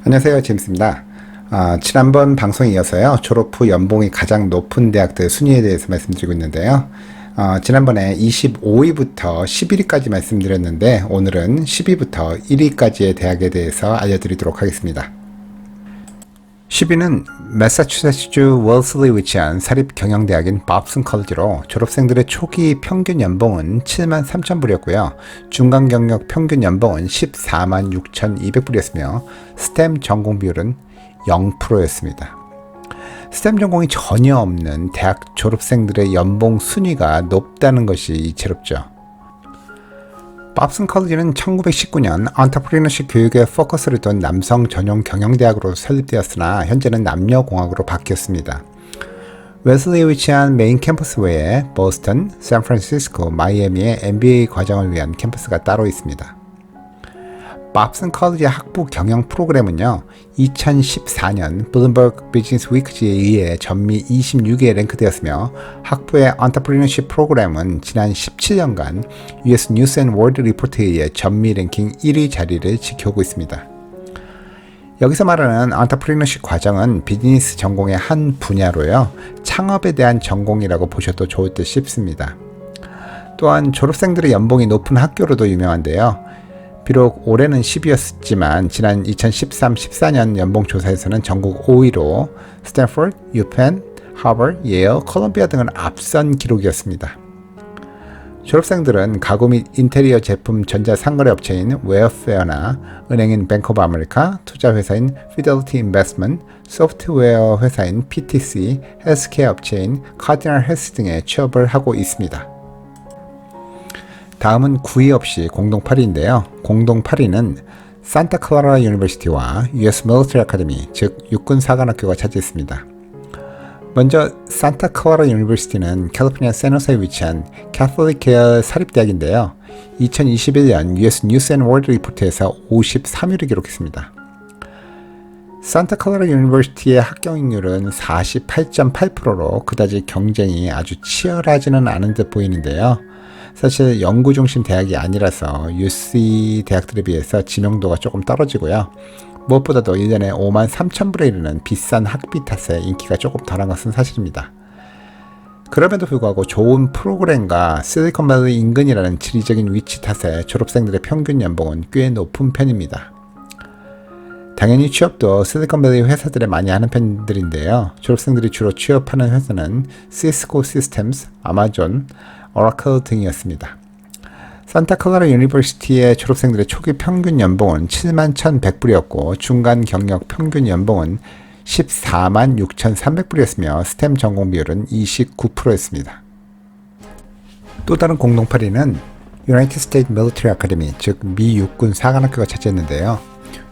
안녕하세요, 제임스입니다. 지난번 방송에 이어서요, 졸업 후 연봉이 가장 높은 대학들 순위에 대해서 말씀드리고 있는데요. 지난번에 25위부터 11위까지 말씀드렸는데 오늘은 10위부터 1위까지의 대학에 대해서 알려드리도록 하겠습니다. 10위는 매사추세츠 월슬리에 위치한 사립경영대학인 밥슨 컬리지로 졸업생들의 초기 평균 연봉은 73,000불이었고요. 중간 경력 평균 연봉은 146,200불이었으며 스템 전공 비율은 0%였습니다. 스템 전공이 전혀 없는 대학 졸업생들의 연봉 순위가 높다는 것이 이채롭죠. 밥슨 컬리지는 1919년 엔터프리너십 교육에 포커스를 둔 남성 전용 경영대학으로 설립되었으나 현재는 남녀공학으로 바뀌었습니다. 웨슬리에 위치한 메인 캠퍼스 외에 보스턴, 샌프란시스코, 마이애미의 MBA 과정을 위한 캠퍼스가 따로 있습니다. 밥슨 컬리지 학부 경영 프로그램은요, 2014년 블룸버그 비즈니스 위크지에 의해 전미 26위에 랭크되었으며 학부의 엔터프리너십 프로그램은 지난 17년간 US 뉴스 앤 월드 리포트에 의해 전미 랭킹 1위 자리를 지켜오고 있습니다. 여기서 말하는 엔터프리너십 과정은 비즈니스 전공의 한 분야로요, 창업에 대한 전공이라고 보셔도 좋을 듯 싶습니다. 또한 졸업생들의 연봉이 높은 학교로도 유명한데요. 비록 올해는 10위였지만 지난 2013-14년 연봉조사에서는 전국 5위로 스탠포드, 유펜, 하버드, 예일, 콜롬비아 등을 앞선 기록이었습니다. 졸업생들은 가구 및 인테리어 제품 전자상거래 업체인 웨어페어나 은행인 뱅크 오브 아메리카, 투자회사인 피델리티 인베스트먼트, 소프트웨어 회사인 PTC, 헬스케어 업체인 카디널 헬스 등에 취업을 하고 있습니다. 다음은 9위 없이 공동 8위인데요. 공동 8위는 산타클라라 유니버시티와 US 밀리터리 아카데미, 즉 육군사관학교가 차지했습니다. 먼저 산타클라라 유니버시티는 캘리포니아 샌호세에 위치한 캐톨릭 계열 사립대학인데요. 2021년 US 뉴스 앤 월드 리포트에서 53위를 기록했습니다. 산타클라라 유니버시티의 합격률은 48.8%로 그다지 경쟁이 아주 치열하지는 않은 듯 보이는데요. 사실 연구 중심 대학이 아니라서 UC 대학들에 비해서 지명도가 조금 떨어지고요. 무엇보다도 1년에 53,000불에 이르는 비싼 학비 탓에 인기가 조금 덜한 것은 사실입니다. 그럼에도 불구하고 좋은 프로그램과 실리콘밸리 인근이라는 지리적인 위치 탓에 졸업생들의 평균 연봉은 꽤 높은 편입니다. 당연히 취업도 실리콘밸리 회사들에 많이 하는 편들인데요. 졸업생들이 주로 취업하는 회사는 시스코 시스템스, 아마존, 오라클 등이었습니다. 산타클라라 유니버시티의 졸업생들의 초기 평균 연봉은 71,100불이었고 중간 경력 평균 연봉은 146,300불이었으며 스템 전공 비율은 29%였습니다. 또 다른 공동 8위는 유나이티드 스테이트 밀리터리 아카데미, 즉 미 육군 사관학교가 차지했는데요.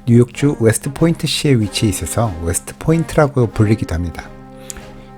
뉴욕주 웨스트포인트시에 위치해 있어서 웨스트포인트라고 불리기도 합니다.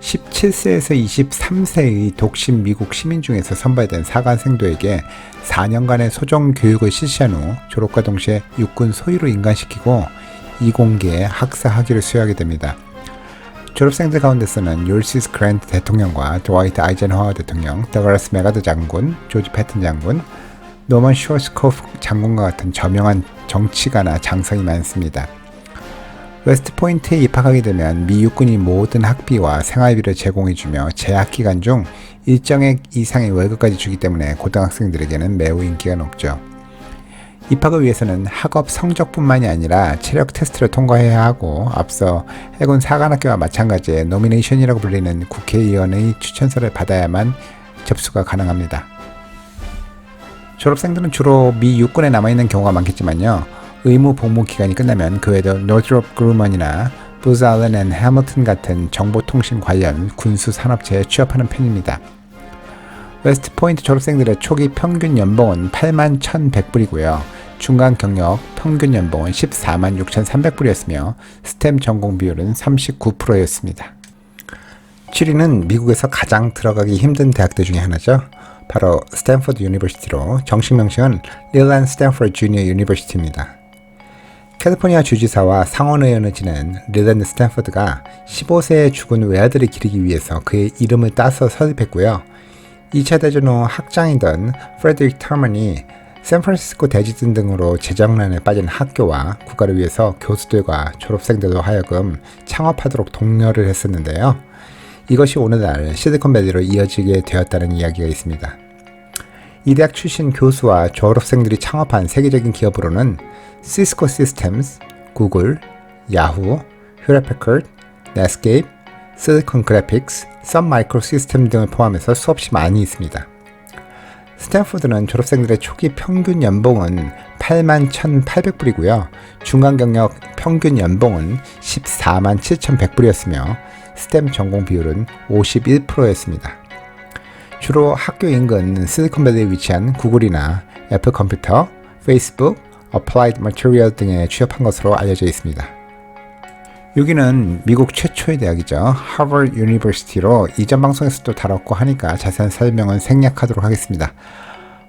17세에서 23세의 독신 미국 시민 중에서 선발된 사관생도에게 4년간의 소정 교육을 실시한 후 졸업과 동시에 육군 소위로 인간시키고 이공계의 학사 학위를 수여하게 됩니다. 졸업생들 가운데서는 율시스 그랜트 대통령과 드와이트 아이젠하워 대통령, 더글라스 메가드 장군, 조지 패튼 장군, 노먼 슈어스코프 장군과 같은 저명한 정치가나 장성이 많습니다. 웨스트포인트에 입학하게 되면 미 육군이 모든 학비와 생활비를 제공해주며 재학 기간 중 일정액 이상의 월급까지 주기 때문에 고등학생들에게는 매우 인기가 높죠. 입학을 위해서는 학업 성적뿐만이 아니라 체력 테스트를 통과해야 하고 앞서 해군 사관학교와 마찬가지의 노미네이션이라고 불리는 국회의원의 추천서를 받아야만 접수가 가능합니다. 졸업생들은 주로 미 육군에 남아있는 경우가 많겠지만요. 의무 복무 기간이 끝나면 그 외에도 노드롭 그루먼이나 부즈 알렌 앤 해밀턴 같은 정보통신 관련 군수 산업체에 취업하는 편입니다. 웨스트포인트 졸업생들의 초기 평균 연봉은 81,100불이고요. 중간 경력 평균 연봉은 146,300불이었으며 스템 전공 비율은 39%였습니다. 7위는 미국에서 가장 들어가기 힘든 대학들 중에 하나죠. 바로 스탠포드 유니버시티로 정식 명칭은 릴랜드 스탠포드 주니어 유니버시티입니다. 캘리포니아 주지사와 상원의원을 지낸 릴랜드 스탠포드가 15세에 죽은 외아들을 기리기 위해서 그의 이름을 따서 설립했고요. 2차 대전 후 학장이던 프레드릭 터먼이 샌프란시스코 대지진 등으로 재정난에 빠진 학교와 국가를 위해서 교수들과 졸업생들로 하여금 창업하도록 독려를 했었는데요. 이것이 오늘날 실리콘밸리로 이어지게 되었다는 이야기가 있습니다. 이 대학 출신 교수와 졸업생들이 창업한 세계적인 기업으로는 시스코 시스템스, 구글, 야후, 휴렛패커드, 넷스케이프, 실리콘 그래픽스, 선 마이크로 시스템 등을 포함해서 수없이 많이 있습니다. 스탠포드는 졸업생들의 초기 평균 연봉은 81,800불이고요. 중간 경력 평균 연봉은 147,100불이었으며 스템 전공 비율은 51%였습니다. 주로 학교 인근 실리콘밸리에 위치한 구글이나 애플 컴퓨터, 페이스북, 어플라이드 머티리얼 등에 취업한 것으로 알려져 있습니다. 여기는 미국 최초의 대학이죠. 하버드 유니버시티로 이전 방송에서도 다뤘고 하니까 자세한 설명은 생략하도록 하겠습니다.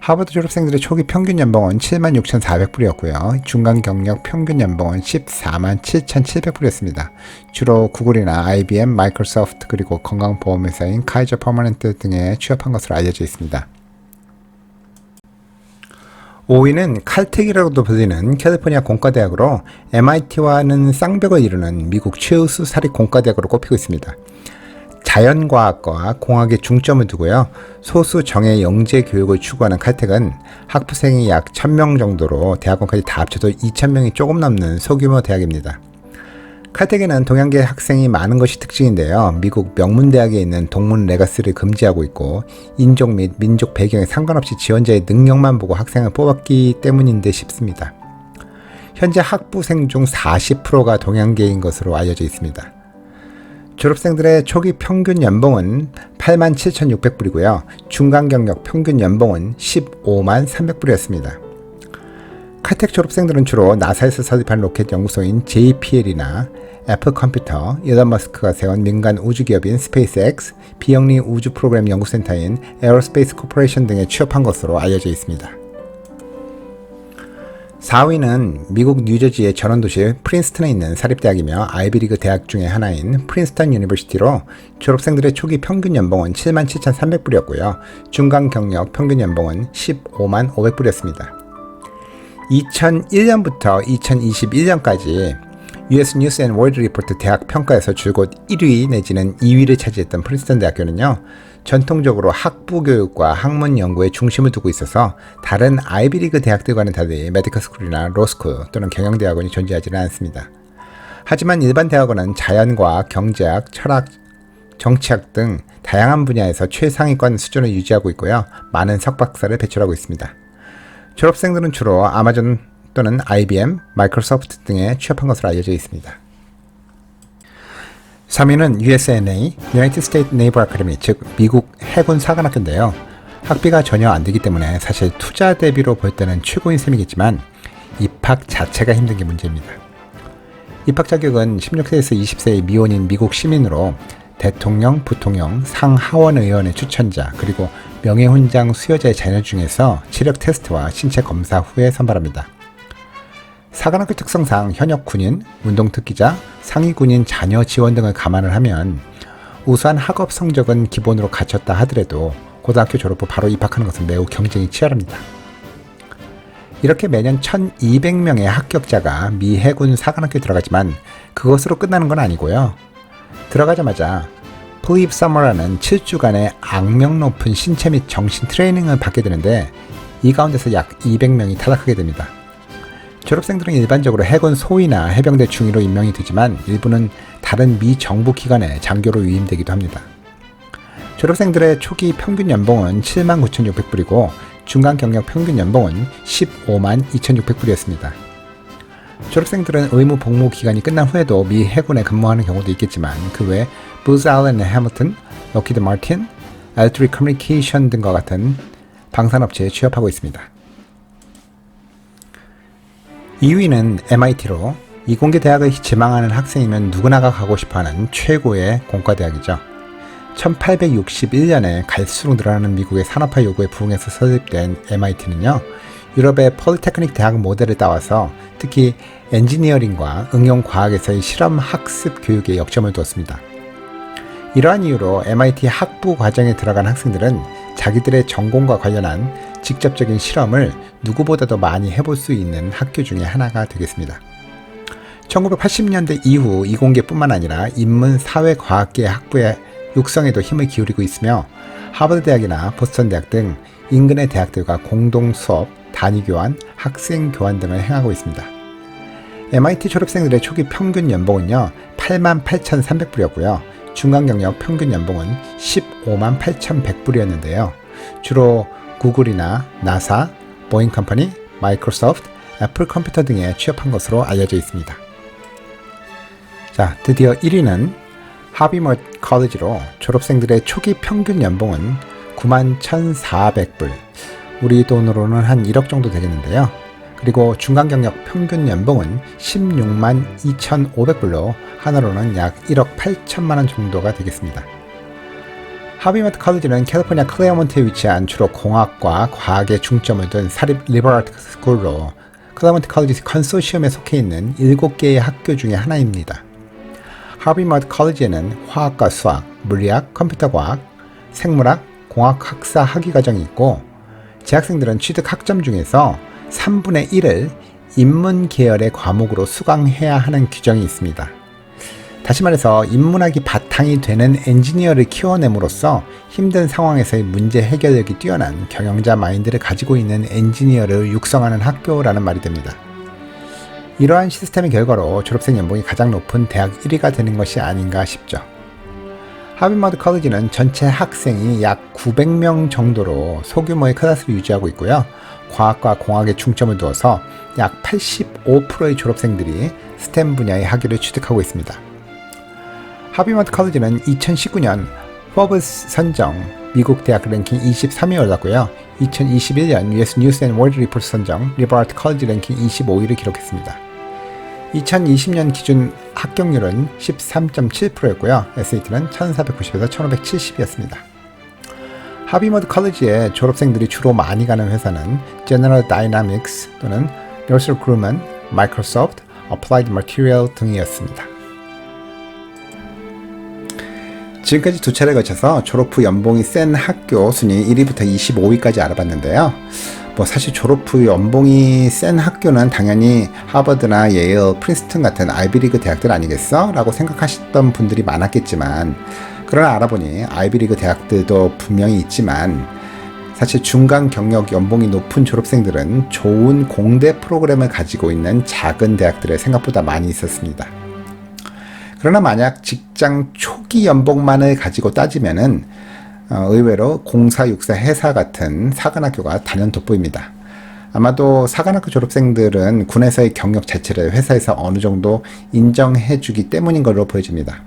하버드 졸업생들의 초기 평균 연봉은 76,400불이었고요. 중간 경력 평균 연봉은 147,700불이었습니다. 주로 구글이나 IBM, 마이크로소프트 그리고 건강보험회사인 카이저 퍼머넌트 등에 취업한 것으로 알려져 있습니다. 5위는 칼텍이라고도 불리는 캘리포니아 공과대학으로 MIT와는 쌍벽을 이루는 미국 최우수 사립 공과대학으로 꼽히고 있습니다. 자연과학과 공학에 중점을 두고요. 소수 정예 영재 교육을 추구하는 칼텍은 학부생이 약 1,000명 정도로 대학원까지 다 합쳐도 2,000명이 조금 넘는 소규모 대학입니다. 칼텍에는 동양계 학생이 많은 것이 특징인데요. 미국 명문대학에 있는 동문 레가시를 금지하고 있고 인종 및 민족 배경에 상관없이 지원자의 능력만 보고 학생을 뽑았기 때문인데 싶습니다. 현재 학부생 중 40%가 동양계인 것으로 알려져 있습니다. 졸업생들의 초기 평균 연봉은 87,600불이고요. 중간 경력 평균 연봉은 15만 300불이었습니다. 칼텍 졸업생들은 주로 나사에서 설립한 로켓 연구소인 JPL이나 애플 컴퓨터, 일론 머스크가 세운 민간 우주기업인 스페이스X, 비영리 우주 프로그램 연구센터인 에어로스페이스 코퍼레이션 등에 취업한 것으로 알려져 있습니다. 4위는 미국 뉴저지의 전원도시 프린스턴에 있는 사립대학이며 아이비리그 대학 중의 하나인 프린스턴 유니버시티로 졸업생들의 초기 평균 연봉은 77,300불이었고요. 중간 경력 평균 연봉은 15만 500불이었습니다. 2001년부터 2021년까지 US News and World Report 대학 평가에서 줄곧 1위 내지는 2위를 차지했던 프린스턴 대학교는요. 전통적으로 학부 교육과 학문 연구에 중심을 두고 있어서 다른 아이비리그 대학들과는 달리 메디컬 스쿨이나 로스쿨 또는 경영대학원이 존재하지는 않습니다. 하지만 일반 대학원은 자연과학, 경제학, 철학, 정치학 등 다양한 분야에서 최상위권 수준을 유지하고 있고요. 많은 석박사를 배출하고 있습니다. 졸업생들은 주로 아마존 또는 IBM, 마이크로소프트 등에 취업한 것으로 알려져 있습니다. 3위는 USNA, United States Naval Academy, 즉 미국 해군 사관학교인데요. 학비가 전혀 안 들기 때문에 사실 투자 대비로 볼 때는 최고인 셈이겠지만 입학 자체가 힘든 게 문제입니다. 입학 자격은 16세에서 20세의 미혼인 미국 시민으로 대통령, 부통령, 상하원 의원의 추천자, 그리고 명예훈장 수여자의 자녀 중에서 체력 테스트와 신체 검사 후에 선발합니다. 사관학교 특성상 현역 군인, 운동특기자, 상위 군인 자녀 지원 등을 감안을 하면 우수한 학업 성적은 기본으로 갖췄다 하더라도 고등학교 졸업 후 바로 입학하는 것은 매우 경쟁이 치열합니다. 이렇게 매년 1,200명의 합격자가 미 해군 사관학교에 들어가지만 그것으로 끝나는 건 아니고요. 들어가자마자 플립 서머라는 7주간의 악명 높은 신체 및 정신 트레이닝을 받게 되는데 이 가운데서 약 200명이 탈락하게 됩니다. 졸업생들은 일반적으로 해군 소위나 해병대 중위로 임명이 되지만 일부는 다른 미 정부 기관에 장교로 위임되기도 합니다. 졸업생들의 초기 평균 연봉은 79,600불이고 중간 경력 평균 연봉은 15만 2,600불이었습니다. 졸업생들은 의무 복무 기간이 끝난 후에도 미 해군에 근무하는 경우도 있겠지만 그 외 부즈 알렌 해밀턴, 록히드 마틴, 엘트리 커뮤니케이션 등과 같은 방산업체에 취업하고 있습니다. 2위는 MIT로 이공계 대학을 지망하는 학생이면 누구나가 가고 싶어하는 최고의 공과대학이죠. 1861년에 갈수록 늘어나는 미국의 산업화 요구에 부응해서 설립된 MIT는요. 유럽의 폴리테크닉 대학 모델을 따와서 특히 엔지니어링과 응용과학에서의 실험 학습 교육에 역점을 두었습니다. 이러한 이유로 MIT 학부 과정에 들어간 학생들은 자기들의 전공과 관련한 직접적인 실험을 누구보다도 많이 해볼 수 있는 학교 중에 하나가 되겠습니다. 1980년대 이후 이공계뿐만 아니라 인문 사회과학계 학부의 육성에도 힘을 기울이고 있으며 하버드 대학이나 보스턴 대학 등 인근의 대학들과 공동 수업, 단위 교환, 학생 교환 등을 행하고 있습니다. MIT 졸업생들의 초기 평균 연봉은요 88,300불이었고요. 중간 경력 평균 연봉은 158,100불이었는데요. 주로 구글이나 나사, 보잉 컴퍼니, 마이크로소프트, 애플 컴퓨터 등에 취업한 것으로 알려져 있습니다. 자, 드디어 1위는 하비머드 컬리지로 졸업생들의 초기 평균 연봉은 91,400불, 우리 돈으로는 한 1억 정도 되겠는데요. 그리고 중간 경력 평균 연봉은 162,500불로 하나로는 약 1억 8천만 원 정도가 되겠습니다. 하비머드 컬리지는 캘리포니아 클레어몬트에 위치한 주로 공학과 과학에 중점을 둔 사립 리버럴 아트 스쿨로 클레어몬트 컬리지 컨소시엄에 속해 있는 7개의 학교 중에 하나입니다. 하비머드 컬리지에는 화학과 수학, 물리학, 컴퓨터과학, 생물학, 공학 학사 학위과정이 있고 재학생들은 취득 학점 중에서 3분의 1을 인문 계열의 과목으로 수강해야 하는 규정이 있습니다. 다시 말해서 인문학이 바탕이 되는 엔지니어를 키워냄으로써 힘든 상황에서의 문제 해결력이 뛰어난 경영자 마인드를 가지고 있는 엔지니어를 육성하는 학교라는 말이 됩니다. 이러한 시스템의 결과로 졸업생 연봉이 가장 높은 대학 1위가 되는 것이 아닌가 싶죠. 하비머드 컬리지는 전체 학생이 약 900명 정도로 소규모의 클래스를 유지하고 있고요. 과학과 공학에 중점을 두어서 약 85%의 졸업생들이 스템 분야의 학위를 취득하고 있습니다. 하비머드 컬리지는 2019년 포브스 선정 미국 대학 랭킹 23위에 올랐고요. 2021년 US 뉴스 앤 월드 리포트 선정 리버럴 아트 컬리지 랭킹 25위를 기록했습니다. 2020년 기준 합격률은 13.7%였고요. SAT는 1490에서 1570이었습니다. 하비머드 컬리지의 졸업생들이 주로 많이 가는 회사는 General Dynamics 또는 Northrop Grumman, Microsoft, Applied Material 등이었습니다. 지금까지 두 차례에 걸쳐서 졸업 후 연봉이 센 학교 순위 1위부터 25위까지 알아봤는데요. 사실 졸업 후 연봉이 센 학교는 당연히 하버드나 예일, 프린스턴 같은 아이비리그 대학들 아니겠어? 라고 생각하셨던 분들이 많았겠지만 그러나 알아보니 아이비리그 대학들도 분명히 있지만 사실 중간 경력 연봉이 높은 졸업생들은 좋은 공대 프로그램을 가지고 있는 작은 대학들에 생각보다 많이 있었습니다. 그러나 만약 직장 초기 연봉만을 가지고 따지면은 의외로 공사, 육사, 회사 같은 사관학교가 단연 돋보입니다. 아마도 사관학교 졸업생들은 군에서의 경력 자체를 회사에서 어느 정도 인정해주기 때문인 걸로 보여집니다.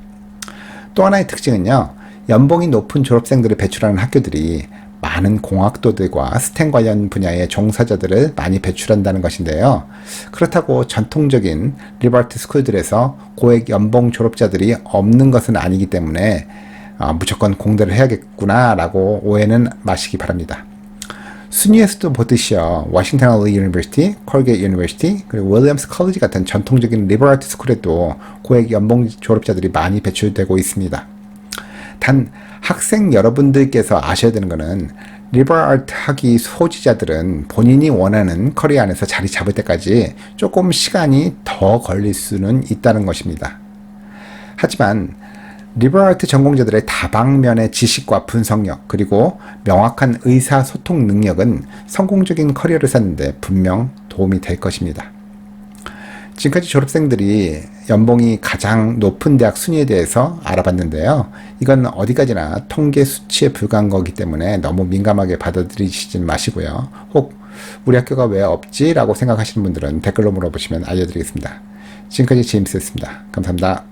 또 하나의 특징은요, 연봉이 높은 졸업생들을 배출하는 학교들이 많은 공학도들과 스템 관련 분야의 종사자들을 많이 배출한다는 것인데요. 그렇다고 전통적인 리버트 스쿨들에서 고액 연봉 졸업자들이 없는 것은 아니기 때문에 무조건 공대를 해야겠구나 라고 오해는 마시기 바랍니다. 순위에서도 보듯이요, 워싱턴 얼리 유니버시티, 콜게이트 유니버시티, 그리고 윌리엄스 컬리지 같은 전통적인 리버럴 아트 스쿨에도 고액 연봉 졸업자들이 많이 배출되고 있습니다. 단 학생 여러분들께서 아셔야 되는 것은 리버럴 아트 학위 소지자들은 본인이 원하는 커리어 안에서 자리 잡을 때까지 조금 시간이 더 걸릴 수는 있다는 것입니다. 하지만 리버럴 아트 전공자들의 다방면의 지식과 분석력 그리고 명확한 의사소통 능력은 성공적인 커리어를 쌓는 데 분명 도움이 될 것입니다. 지금까지 졸업생들이 연봉이 가장 높은 대학 순위에 대해서 알아봤는데요. 이건 어디까지나 통계 수치에 불과한 거기 때문에 너무 민감하게 받아들이시지 마시고요. 혹 우리 학교가 왜 없지? 라고 생각하시는 분들은 댓글로 물어보시면 알려드리겠습니다. 지금까지 제임스였습니다. 감사합니다.